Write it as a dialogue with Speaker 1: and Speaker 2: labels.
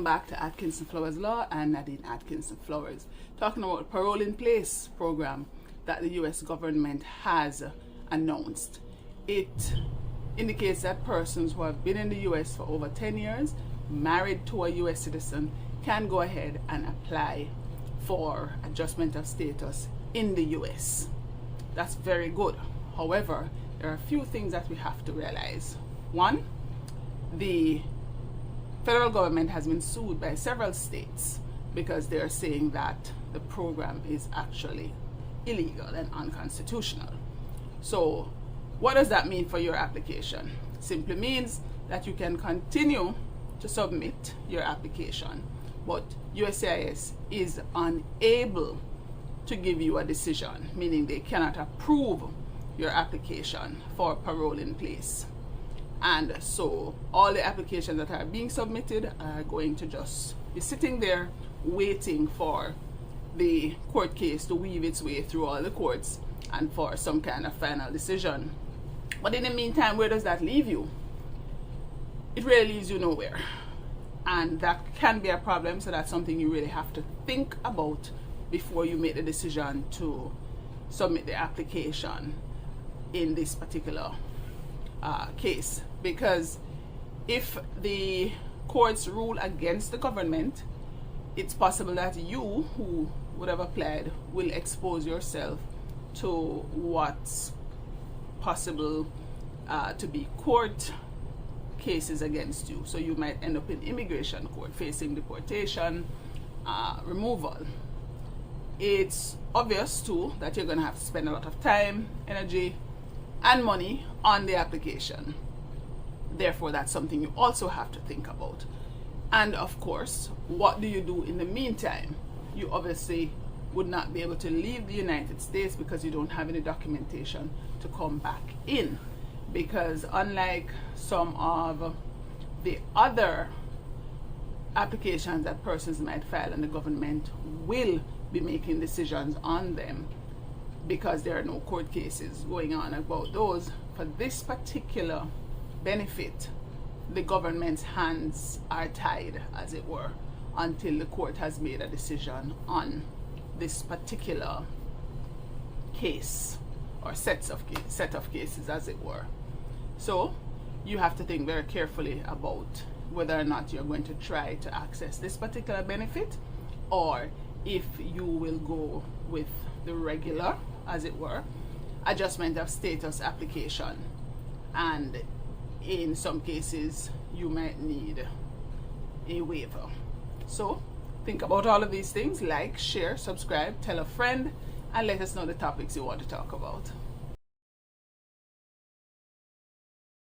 Speaker 1: back to Atkinson Flowers Law and Nadine Atkinson Flowers, talking about the Parole in Place program that the US government has announced. It indicates that persons who have been in the US for over 10 years, married to a US citizen, can go ahead and apply for adjustment of status in the US. That's very good. However, there are a few things that we have to realize. One, the federal government has been sued by several states because they're saying that the program is actually illegal and unconstitutional. So what does that mean for your application? Simply means that you can continue to submit your application, but USCIS is unable to give you a decision, meaning they cannot approve your application for parole in place. And so all the applications that are being submitted are going to just be sitting there waiting for the court case to weave its way through all the courts and for some kind of final decision. But in the meantime, where does that leave you? It really leaves you nowhere. And that can be a problem, so that's something you really have to think about before you make the decision to submit the application in this particular case. Because if the courts rule against the government, it's possible that you, who would have applied, will expose yourself to what's possible to be court cases against you. So you might end up in immigration court facing deportation, removal. It's obvious too that you're going to have to spend a lot of time, energy, and money on the application. Therefore, that's something you also have to think about. And of course, what do you do in the meantime? You obviously would not be able to leave the United States because you don't have any documentation to come back in. Because unlike some of the other applications that persons might file, and the government will be making decisions on them because there are no court cases going on about those, for this particular benefit, the government's hands are tied, as it were, until the court has made a decision on this particular case, or set of cases, as it were. So you have to think very carefully about whether or not you're going to try to access this particular benefit, or if you will go with the regular, as it were, adjustment of status application. And in some cases you might need a waiver. So think about all of these things. Like, share, subscribe, tell a friend, and let us know the topics you want to talk about.